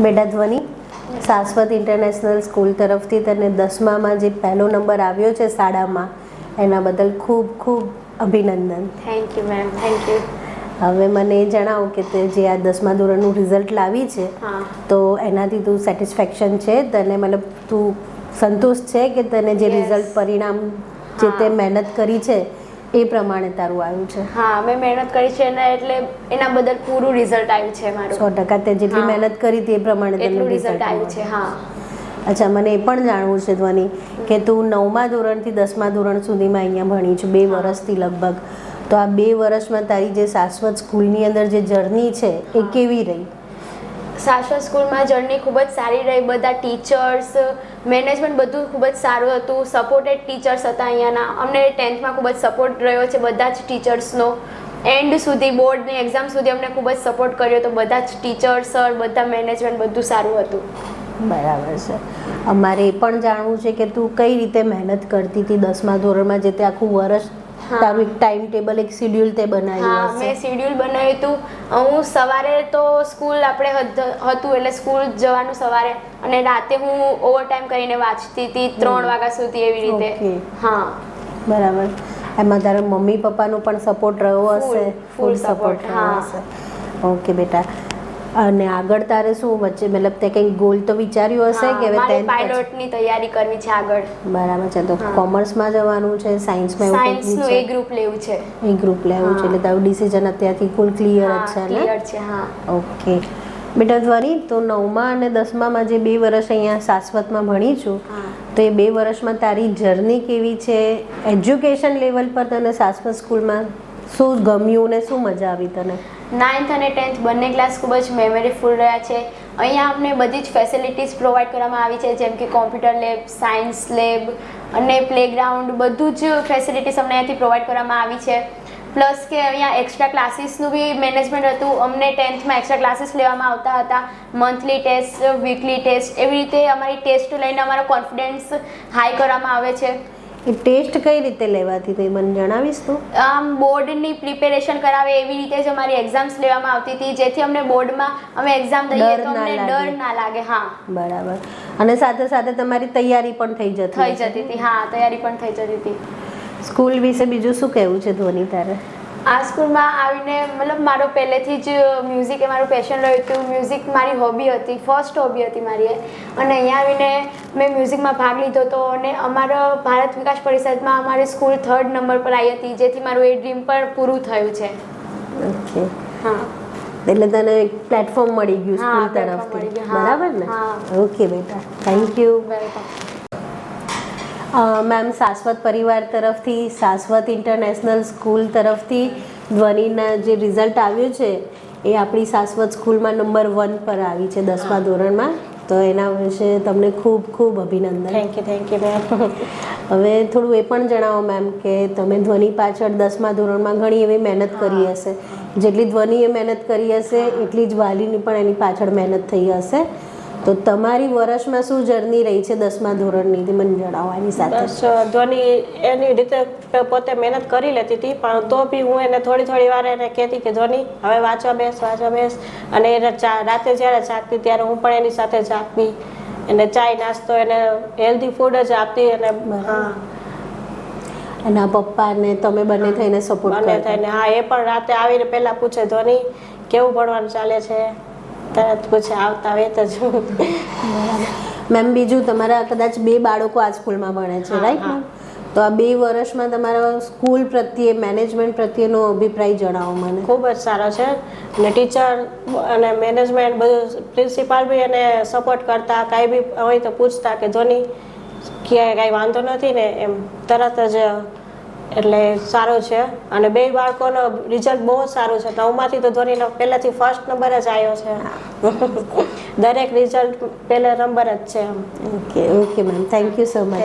બેટા ધ્વનિ, શાશ્વત ઇન્ટરનેશનલ સ્કૂલ તરફથી તને 10મામાં જે પહેલો નંબર આવ્યો છે શાળામાં, એના બદલ ખૂબ ખૂબ અભિનંદન. Thank you ma'am, thank you. હવે મને એ જણાવો કે તે જે આ 10મા ધોરણનું રિઝલ્ટ લાવી છે, તો એનાથી તું સેટિસ્ફેક્શન છે? તને મતલબ તું સંતુષ્ટ છે કે તને જે રિઝલ્ટ પરિણામ જે તે મહેનત કરી છે એ પ્રમાણે તારું આવ્યું છે? હા, મેં મહેનત કરી છે ને એટલે એના બદલ પૂરું રિઝલ્ટ આવ્યું છે મારું. 100% તે જેટલી મહેનત કરી તે પ્રમાણે તને રિઝલ્ટ આવ્યું છે. હા. અચ્છા, મને એ પણ જાણવું છે ધ્વનિ કે તું 9મા ધોરણથી 10મા ધોરણ સુધીમાં અહીંયા ભણી છું, 2 વર્ષથી લગભગ. તો આ 2 વર્ષમાં તારી જે શાશ્વત સ્કૂલની અંદર જે જર્ની છે એ કેવી રહી? શાશ્વત સ્કૂલમાં જર્ની ખૂબ જ સારી રહી. બધા ટીચર્સ, મેનેજમેન્ટ બધું ખૂબ જ સારું હતું. સપોર્ટેડ ટીચર્સ હતા અહીંયાના. અમને 10thમાં ખૂબ જ સપોર્ટ રહ્યો છે બધા જ ટીચર્સનો. એન્ડ સુધી, બોર્ડની એક્ઝામ સુધી અમને ખૂબ જ સપોર્ટ કર્યો. તો બધા જ ટીચર્સ, સર, બધા મેનેજમેન્ટ બધું સારું હતું. બરાબર છે. અમારે એ પણ જાણવું છે કે તું કઈ રીતે મહેનત કરતી હતી 10મા ધોરણમાં, જે તે આખું વર્ષ તારું એક ટાઈમ ટેબલ, એક શેડ્યુલ તે બનાવ્યું હશે? મેં શેડ્યુલ બનાવ્યું હતું. હું સવારે તો સ્કૂલ આપણે હતું એટલે સ્કૂલ જવાનું સવારે, અને રાતે હું ઓવરટાઈમ કરીને વાંચતી હતી 3 વાગ્યા સુધી, એવી રીતે. હા, બરાબર. એમાં તારા મમ્મી પપ્પાનો પણ સપોર્ટ રહ્યો હશે? Full support. હા. ઓકે બેટા. અને આગળ તારે શું વચ્ચે મતલબ તે કંઈ ગોલ તો વિચાર્યું હશે કે હવે પાયલોટની તૈયારી કરવી છે આગળ? બરાબર છે. તો કોમર્સમાં જવાનું છે, સાયન્સમાં? સાયન્સનું એ ગ્રુપ લેવું છે. એ ગ્રુપ લેવું છે, એટલે તારું ડિસિઝન અત્યારથી ફૂલ ક્લિયર જ છે ને? ક્લિયર છે. હા. ઓકે બેટા ધ્વનિ, તો 9મા અને 10મામાં જે 2 વર્ષ અહીંયા શાશ્વતમાં ભણી છું, તો એ 2 વર્ષમાં તારી જર્ની કેવી છે? એજ્યુકેશન લેવલ પર તને શાશ્વત સ્કૂલમાં શું ગમ્યું ને શું મજા આવી તને? 9th અને 10th બંને ક્લાસ ખૂબ જ મેમરીફુલ રહ્યા છે. અહીંયા અમને બધી જ ફેસિલિટીઝ પ્રોવાઈડ કરવામાં આવી છે, જેમ કે કોમ્પ્યુટર લેબ, સાયન્સ લેબ અને પ્લેગ્રાઉન્ડ, બધું જ ફેસિલિટીઝ અમને અહીંયાથી પ્રોવાઈડ કરવામાં આવી છે. પ્લસ કે અહીંયા એક્સ્ટ્રા ક્લાસીસનું બી મેનેજમેન્ટ હતું. અમને 10thમાં એક્સ્ટ્રા ક્લાસીસ લેવામાં આવતા હતા. મંથલી ટેસ્ટ, વીકલી ટેસ્ટ, એવી રીતે અમારી ટેસ્ટ લઈને અમારો કોન્ફિડન્સ હાઈ કરવામાં આવે છે. એ ટેસ્ટ કઈ રીતે લેવાતી હતી મને જણાવીશ તું? આમ બોર્ડની પ્રિપેરેશન કરાવે એવી રીતે જ અમારી એક્ઝામ્સ લેવામાં આવતી હતી, જેથી અમને બોર્ડમાં અમે એક્ઝામ દઈએ તો અમને ડર ના લાગે. હા, બરાબર. અને સાથે સાથે તમારી તૈયારી પણ થઈ જતી હતી. હા, તૈયારી પણ થઈ જતી હતી. સ્કૂલ વિશે બીજું શું કહેવું છે ધ્વનિ તારે? આ સ્કૂલમાં આવીને મતલબ મારો પહેલેથી જ મ્યુઝિક એ મારું પેશન રહ્યું હતું. મ્યુઝિક મારી હોબી હતી, ફર્સ્ટ હોબી હતી મારી એ. અને અહીંયા આવીને મેં મ્યુઝિકમાં ભાગ લીધો હતો, અને અમારા ભારત વિકાસ પરિષદમાં અમારી સ્કૂલ 3rd નંબર પર આવી હતી, જેથી મારું એ ડ્રીમ પણ પૂરું થયું છે. ઓકે. હા, એટલે તને એક પ્લેટફોર્મ મળી ગયું સ્કૂલ તરફથી, બરાબર ને? ઓકે બેટા, થેન્ક યુ. મેમ, શાશ્વત પરિવાર તરફથી, શાશ્વત ઇન્ટરનેશનલ સ્કૂલ તરફથી ધ્વનિના જે રિઝલ્ટ આવ્યું છે એ આપણી શાશ્વત સ્કૂલમાં નંબર 1 પર આવી છે 10મા ધોરણમાં. તો એના વિશે તમને ખૂબ ખૂબ અભિનંદન. Thank you ma'am. હવે થોડું એ પણ જણાવો મેમ કે તમે ધ્વનિ પાછળ 10મા ધોરણમાં ઘણી એવી મહેનત કરી હશે. જેટલી ધ્વનિએ મહેનત કરી હશે એટલી જ વાલીની પણ એની પાછળ મહેનત થઈ હશે. તો તમારી વર્ષમાં શું જર્ની રહી છે 10મા ધોરણની, મને જણાવો એની સાથે. ધ્વનિ એની રીતે પોતે મહેનત કરી લેતી હતી, પણ તો બી હું એને થોડી વાર એને કહેતી કે ધ્વનિ હવે વાંચવા બેસ. અને એને રાતે જ્યારે જાગતી ત્યારે હું પણ એની સાથે જાગતી. એને ચાય નાસ્તો, એને હેલ્ધી ફૂડ જ આપતી. અને હા, એના પપ્પાને તમે બંને થઈને સપોર્ટ થઈને. હા, એ પણ રાતે આવીને પહેલાં પૂછે ધ્વનિ કેવું ભણવાનું ચાલે છે, તરત પૂછે આવતા વેત જ. મેમ, બીજું તમારા કદાચ 2 બાળકો આ સ્કૂલમાં ભણે છે, રાઈટ મેમ? તો આ 2 વર્ષમાં તમારા સ્કૂલ પ્રત્યે, મેનેજમેન્ટ પ્રત્યેનો અભિપ્રાય જણાવો મને. ખૂબ જ સારો છે. અને ટીચર અને મેનેજમેન્ટ બધું, પ્રિન્સિપાલ બી એને સપોર્ટ કરતા. કાંઈ બી હોય તો પૂછતા કે ધ્વનિ ક્યાંય કાંઈ વાંધો નથી ને, એમ તરત જ. એટલે સારું છે. અને 2 બાળકોનો રિઝલ્ટ બહુ સારું છે. 9માંથી તો ધ્વનિનો પહેલાથી ફર્સ્ટ નંબર જ આવ્યો છે. દરેક રિઝલ્ટ પહેલા નંબર જ છે. Okay ma'am, thank you so much.